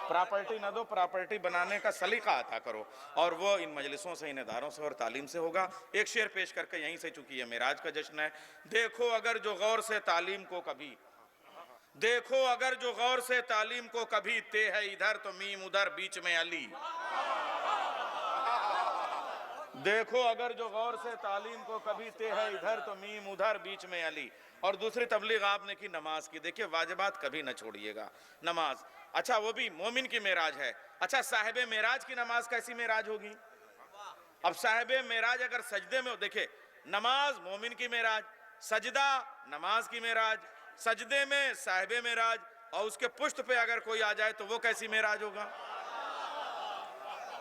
Property न दो, property बनाने का सलीका अता करो, और वो इन मजलिसों से, इन इदारों से और तालीम से होगा। एक शेर पेश करके यहीं से, चूंकि ये मेराज का जश्न है, देखो अगर जो गौर से तालीम को कभी, देखो अगर जो गौर से तालीम को कभी, ते है इधर तो मीम उधर बीच में अली। देखो अगर जो गौर से तालीम को कभी, ते है इधर तो मीम उधर बीच में अली। और दूसरी तबलीग आपने की नमाज की। देखिए वाजिबात कभी न छोड़िएगा, नमाज। अच्छा वो भी मोमिन की मेराज है। अच्छा साहिबे मेराज की नमाज कैसी मेराज होगी? अब साहिबे मेराज अगर सजदे में हो, देखिए नमाज मोमिन की मेराज, सजदा नमाज की मेराज, सजदे में साहिबे मेराज, और उसके पुश्त पे अगर कोई आ जाए तो वो कैसी मेराज होगा?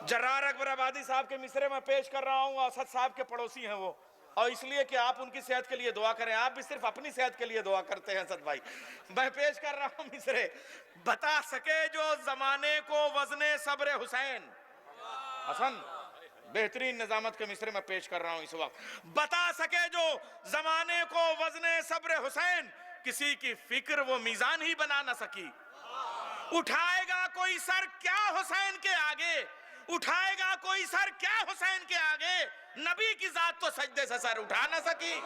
जर्रार अकबर आबादी साहब के मिसरे में पेश कर रहा हूं, असद साहब के पड़ोसी हैं वो, और इसलिए कि आप उनकी सेहत के लिए दुआ करें। आप भी सिर्फ अपनी सेहत के लिए दुआ करते हैं असद भाई। मैं पेश कर रहा हूं मिसरे, बता सके जो जमाने को वजने सब्र हुसैन। हसन बेहतरीन निजामत के मिसरे में पेश कर रहा हूं इस वक्त। बता सके जो जमाने को वजने सब्र हुसैन, किसी की फिक्र वो मीजान ही बना न सकी। उठाएगा कोई सर क्या हुसैन के आगे, उठाएगा कोई सर क्या हुसैन के आगे, नबी की जात तो सजदे से सर उठा ना सकी,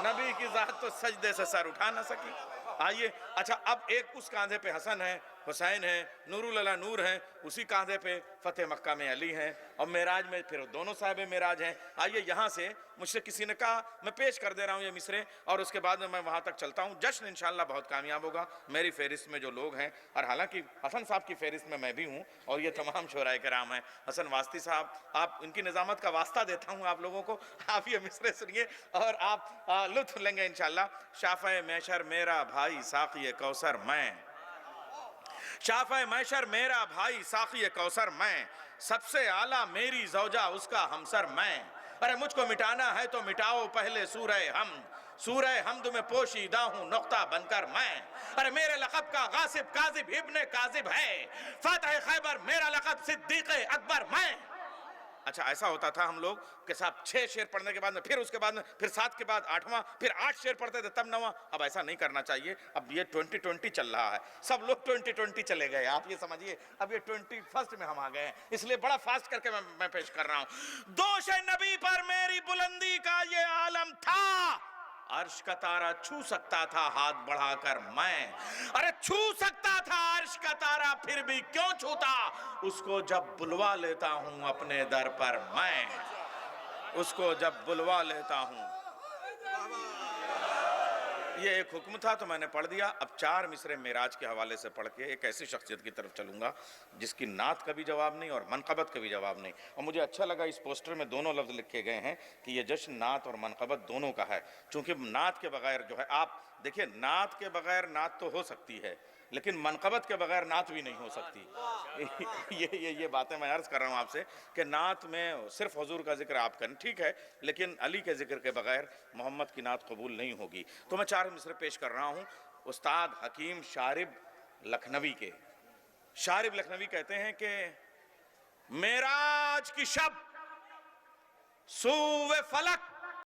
नबी की जात तो सजदे से सर उठा ना सकी। आइए, अच्छा अब एक उस कांधे पे हसन है, हुसैन है, नूरुल अला नूर है, उसी कांधे पे फतेह मक्का में अली हैं, और मेराज में फिर दोनों साहिब मेराज हैं। आइए यहाँ से मुझसे किसी ने कहा, मैं पेश कर दे रहा हूँ ये मिसरे, और उसके बाद में मैं वहाँ तक चलता हूँ। जश्न इंशाअल्लाह बहुत कामयाब होगा। मेरी फहरिस्त में जो लोग हैं, और हालांकि हसन साहब की फहरिस्त में मैं भी हूँ, और ये तमाम शोराए कराम हैं। हसन वास्ती साहब, आप इनकी निजामत का वास्ता देता हूँ आप लोगों को, आप ये मिसरे सुनिए और आप लुत्फ लेंगे इंशाअल्लाह। शाफ़े मैशर मेरा भाई साक़ी कौसर मैं, शाफ़े मैशर मेरा भाई साक़ी कौसर मैं, सबसे आला मेरी ज़ौजा उसका हमसर मैं। अरे मुझको मिटाना है तो मिटाओ पहले सूरह हमद, सूरह हमद में पोशीदा हूँ नुक्ता बनकर मैं। अरे मेरे लक़ब का गासिब काज़िब इब्ने काज़िब है, फ़ातिह खैबर मेरा लक़ब सिद्दीक़ अकबर मैं। अच्छा ऐसा होता था हम लोग के साथ 6 शेर पढ़ने के बाद में, फिर उसके बाद में, फिर 7 के बाद 8वां, फिर 8 शेर पढ़ते थे तब 9वां। अब ऐसा नहीं करना चाहिए। अब ये 2020 चल रहा है, सब लोग 2020 चले गए, आप ये समझिए। अब ये 21st में हम आ गए हैं, इसलिए बड़ा फास्ट करके मैं पेश कर रहा हूं। दोष नबी पर मेरी बुलंदी का ये आलम था, अर्श का तारा छू सकता था हाथ बढ़ाकर मैं। अरे छू सकता था अर्श का तारा, फिर भी क्यों छूता, उसको जब बुलवा लेता हूं अपने दर पर मैं, उसको जब बुलवा लेता हूं। ये एक हुक्म था तो मैंने पढ़ दिया। अब 4 मिसरे मेराज के हवाले से पढ़ के एक ऐसी शख्सियत की तरफ चलूंगा जिसकी नात का भी जवाब नहीं और मनक़बत का भी जवाब नहीं। और मुझे अच्छा लगा इस पोस्टर में दोनों लफ्ज़ लिखे गए हैं कि ये जश्न नात और मनक़बत दोनों का है, चूँकि नात के बगैर जो है, आप देखिए नात के बगैर नात तो हो सकती है, लेकिन मनक़बत के बगैर नात भी नहीं हो सकती। ये बातें मैं अर्ज़ कर रहा हूँ आपसे कि नात में सिर्फ हुजूर का जिक्र आप करें ठीक है, लेकिन अली के जिक्र के बगैर मोहम्मद की नात कबूल नहीं होगी। तो मैं 4 मिसरे पेश कर रहा हूँ उस्ताद हकीम शारिब लखनवी के। शारिब लखनवी कहते हैं कि मेराज की शब सूवे फलक